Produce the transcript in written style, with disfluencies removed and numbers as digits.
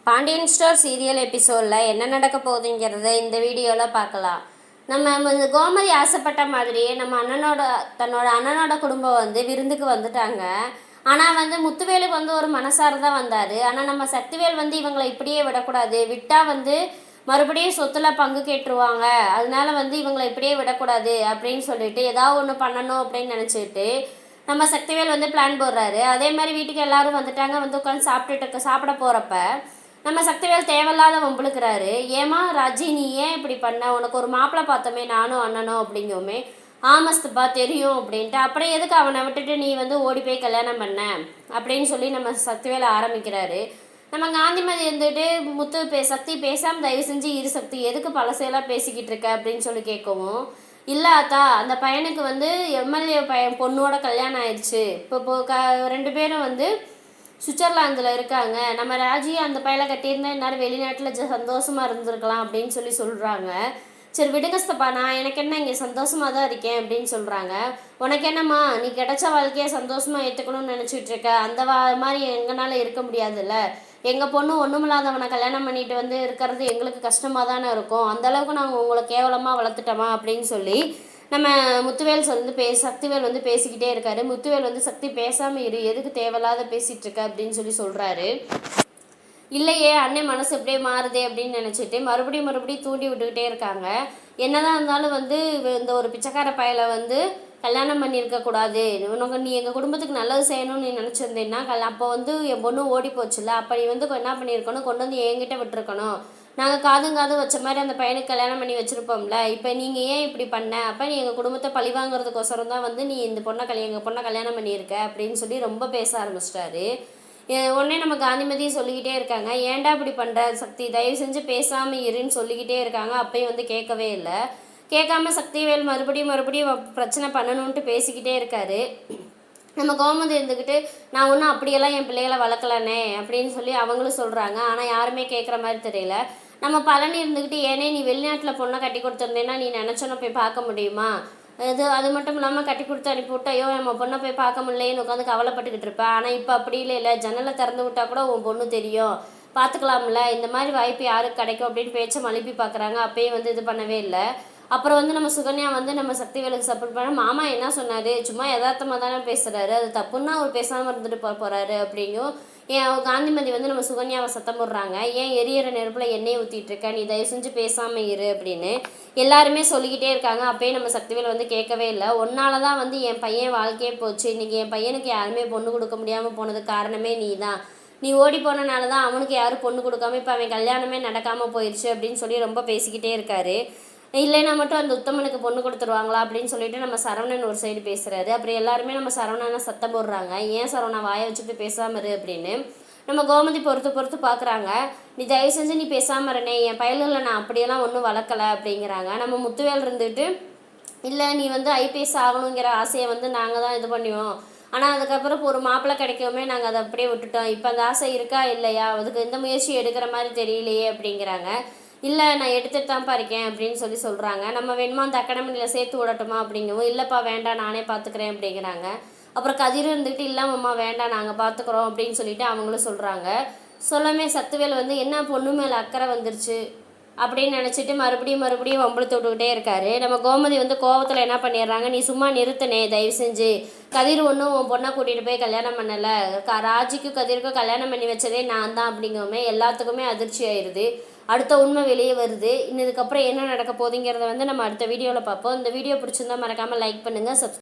Pandian store serial எபிசோடில் என்ன நடக்க போகுதுங்கிறத இந்த வீடியோவில் பார்க்கலாம். நம்ம கோமதி ஆசைப்பட்ட மாதிரியே நம்ம தன்னோட அண்ணனோட குடும்பம் விருந்துக்கு வந்துட்டாங்க. ஆனால் முத்துவேலுக்கு ஒரு மனசார தான் வந்தார். ஆனால் நம்ம சக்திவேல் இவங்களை இப்படியே விடக்கூடாது, விட்டால் மறுபடியும் சொத்துல பங்கு கேட்டுருவாங்க, அதனால இவங்களை இப்படியே விடக்கூடாது அப்படின்னு சொல்லிட்டு ஏதாவது ஒன்று பண்ணணும் அப்படின்னு நினச்சிட்டு நம்ம சக்திவேல் பிளான் போடுறாரு. அதே மாதிரி வீட்டுக்கு எல்லாரும் வந்துட்டாங்க. உட்காந்து சாப்பிட போகிறப்ப நம்ம சக்திவேல் தேவையில்லாத வம்புழுக்கிறாரு. ஏமா ராஜி, நீ ஏன் இப்படி பண்ண, உனக்கு ஒரு மாப்பிள்ளை பார்த்தோமே நானும் அண்ணனும் அப்படிங்கோமே. ஆமஸ்துப்பா தெரியும் அப்படின்ட்டு, அப்புறம் எதுக்கு அவனை விட்டுட்டு நீ ஓடி போய் கல்யாணம் பண்ண அப்படின்னு சொல்லி நம்ம சக்திவேல் ஆரம்பிக்கிறாரு. நம்ம காந்திமதி சக்தி பேசாமல் தயவு செஞ்சு இரு சக்தி, எதுக்கு பழசையெல்லாம் பேசிக்கிட்டு இருக்க அப்படின்னு சொல்லி கேட்கவும், இல்லை அத்தா, அந்த பையனுக்கு எம்எல்ஏ பையன் பொண்ணோட கல்யாணம் ஆயிடுச்சு. இப்போ ரெண்டு பேரும் சுவிட்சர்லாந்தில் இருக்காங்க. நம்ம ராஜி அந்த பையலை கட்டியிருந்தா இந்நேரம் வெளிநாட்டில் சந்தோஷமாக இருந்திருக்கலாம் அப்படின்னு சொல்லி சொல்கிறாங்க. சரி விடுங்கஸ்தப்பா, நான் எனக்கு என்ன, இங்கே சந்தோஷமாக தான் இருக்கேன் அப்படின்னு சொல்கிறாங்க. உனக்கு என்னம்மா, நீ கிடைச்ச வாழ்க்கையை சந்தோஷமாக ஏற்றுக்கணும்னு நினச்சிட்டு இருக்க, அந்த மாதிரி எங்களால் இருக்க முடியாதுல்ல. எங்கள் பொண்ணு ஒன்றுமில்லாதவனை கல்யாணம் பண்ணிட்டு இருக்கிறது எங்களுக்கு கஷ்டமாக தானே இருக்கும். அந்தளவுக்கு நாங்கள் உங்களை கேவலமாக வளர்த்துட்டோமா அப்படின்னு சொல்லி நம்ம முத்துவேல் சக்திவேல் பேசிக்கிட்டே இருக்காரு. முத்துவேல் சக்தி பேசாமல் இரு, எதுக்கு தேவையில்லாத பேசிகிட்டு இருக்க அப்படின்னு சொல்லி சொல்கிறாரு. இல்லையே, அண்ணன் மனசு எப்படியே மாறுதே அப்படின்னு நினச்சிட்டு மறுபடியும் தூண்டி விட்டுக்கிட்டே இருக்காங்க. என்னதான் இருந்தாலும் இந்த ஒரு பிச்சைக்கார பயலை கல்யாணம் பண்ணியிருக்கக்கூடாது, உனக்கு நீ எங்கள் குடும்பத்துக்கு நல்லது செய்யணும்னு நீ நினச்சிருந்தேன்னா அப்போ என் பொண்ணு ஓடி போச்சுல்ல, அப்போ நீ என்ன பண்ணியிருக்கணும், கொண்டு என்கிட்ட விட்டுருக்கணும். நாங்கள் காதும் வச்ச மாதிரி அந்த பையனுக்கு கல்யாணம் பண்ணி வச்சுருப்போம்ல. இப்போ நீங்கள் ஏன் இப்படி பண்ண, அப்போ நீ எங்கள் குடும்பத்தை பழி வாங்குறதுக்கோசரம் தான் நீ இந்த எங்கள் பொண்ணை கல்யாணம் பண்ணியிருக்க அப்படின்னு சொல்லி ரொம்ப பேச ஆரம்பிச்சிட்டாரு. உடனே நம்ம காந்திமதியை சொல்லிக்கிட்டே இருக்காங்க, ஏன்டா இப்படி பண்ணுற சக்தி, தயவு செஞ்சு பேசாமல் இருன்னு சொல்லிக்கிட்டே இருக்காங்க. அப்பயும் கேட்கவே இல்லை. கேட்காம சக்திவேல் மறுபடியும் பிரச்சனை பண்ணணுன்ட்டு பேசிக்கிட்டே இருக்காரு. நம்ம கோமதி இருந்துக்கிட்டு, நான் ஒன்றும் அப்படியெல்லாம் என் பிள்ளைகளை வளர்க்கலனே அப்படின்னு சொல்லி அவங்களும் சொல்கிறாங்க. ஆனால் யாருமே கேட்குற மாதிரி தெரியல. நம்ம பழனி இருந்துக்கிட்டு, ஏனே நீ வெளிநாட்டில் பொண்ணை கட்டி கொடுத்துருந்தேன்னா நீ நினச்சோன்னு போய் பார்க்க முடியுமா, அது மட்டும் இல்லாமல் கட்டி கொடுத்து அனுப்பிவிட்டு ஐயோ நம்ம பொண்ணை போய் பார்க்க முடியலேன்னு உட்காந்து கவலைப்பட்டுக்கிட்டு இருப்பேன். ஆனால் இப்போ அப்படி இல்லை, ஜன்னலை திறந்து விட்டால் கூட உன் பொண்ணு தெரியும், பார்த்துக்கலாம்ல, இந்த மாதிரி வாய்ப்பு யாருக்கு கிடைக்கும் அப்படின்னு பேச்சை மழுப்பி பார்க்குறாங்க. அப்பயும் இது பண்ணவே இல்லை. அப்புறம் நம்ம சுகன்யா நம்ம சக்திவேலுக்கு சப்போர்ட் பண்ண, மாமா என்ன சொன்னார், சும்மா யதார்த்தமாக தானே பேசுகிறாரு, அது தப்புன்னா அவர் பேசாமல் இருந்துட்டு போகிறாரு அப்படிங்கும். ஏன் காந்திமதி நம்ம சுகன்யாவை சத்தம் போடுறாங்க, ஏன் எரியற நெருப்பில் எண்ணெயை ஊற்றிட்டு இருக்க, நீ தயவு செஞ்சு பேசாமல் இரு அப்படின்னு எல்லாருமே சொல்லிக்கிட்டே இருக்காங்க. அப்பயே நம்ம சக்திவேல் கேட்கவே இல்லை. ஒன்னால தான் என் பையன் வாழ்க்கையே போச்சு, இன்றைக்கி என் பையனுக்கு யாருமே பொண்ணு கொடுக்க முடியாமல் போனதுக்கு காரணமே நீ தான், நீ ஓடி போனனால தான் அவனுக்கு யாரும் பொண்ணு கொடுக்காம இப்போ அவன் கல்யாணமே நடக்காமல் போயிடுச்சு அப்படின்னு சொல்லி ரொம்ப பேசிக்கிட்டே இருக்காரு. இல்லைன்னா மட்டும் அந்த உத்தமனுக்கு பொண்ணு கொடுத்துருவாங்களா அப்படின்னு சொல்லிட்டு நம்ம சரவணன் ஒரு சைடு பேசுகிறாரு. அப்புறம் எல்லாருமே நம்ம சரவணனை சத்தம் போடுறாங்க, ஏன் சரவணா வாயை வச்சுட்டு பேசாமல் இரு அப்படின்னு. நம்ம கோமதி பொறுத்து பார்க்குறாங்க, நீ தயவு செஞ்சு நீ பேசாமல் இருனே, என் பயல்களை நான் அப்படியெல்லாம் ஒன்றும் வளர்க்கலை அப்படிங்கிறாங்க. நம்ம முத்துவேல் இருந்துட்டு, இல்லை நீ ஐபிஎஸ் ஆகணுங்கிற ஆசையை நாங்கள் தான் இது பண்ணுவோம், ஆனால் அதுக்கப்புறம் ஒரு மாப்பிள்ளை கிடைக்கவுமே நாங்கள் அதை அப்படியே விட்டுட்டோம், இப்போ அந்த ஆசை இருக்கா இல்லையா, அதுக்கு எந்த முயற்சி எடுக்கிற மாதிரி தெரியலையே அப்படிங்கிறாங்க. இல்லை நான் எடுத்துகிட்டு தான்ப்பா இருக்கேன் அப்படின்னு சொல்கிறாங்க. நம்ம வேணுமா அந்த அகாடமியில் சேர்த்து விடட்டுமா அப்படிங்கவும், இல்லைப்பா வேண்டாம் நானே பார்த்துக்கிறேன் அப்படிங்கிறாங்க. அப்புறம் கதிர் இருந்துக்கிட்டு, இல்லாமம்மா வேண்டாம் நாங்கள் பார்த்துக்குறோம் அப்படின்னு சொல்லிட்டு அவங்களும் சொல்கிறாங்க. சொல்லமே சக்திவேல் என்ன பொண்ணு மேலே அக்கறை வந்துருச்சு அப்படின்னு நினச்சிட்டு மறுபடியும் வம்பளுத்து விட்டுக்கிட்டே இருக்காரு. நம்ம கோமதி கோவத்தில் என்ன பண்ணிடுறாங்க, நீ சும்மா நிறுத்தினே தயவு செஞ்சு, கதிர் ஒன்றும் உன் பொண்ணை கூட்டிகிட்டு போய் கல்யாணம் பண்ணலை, ராஜிக்கும் கதிருக்கும் கல்யாணம் பண்ணி வச்சதே நான் தான் அப்படிங்கவுமே எல்லாத்துக்குமே அதிர்ச்சி ஆயிடுது. அடுத்த உண்மை வெளியே வருது. இன்னதுக்கப்புறம் என்ன நடக்க போகுதுங்கிறத நம்ம அடுத்த வீடியோவில் பார்ப்போம். இந்த வீடியோ பிடிச்சிருந்தா மறக்காமல் லைக் பண்ணுங்கள்,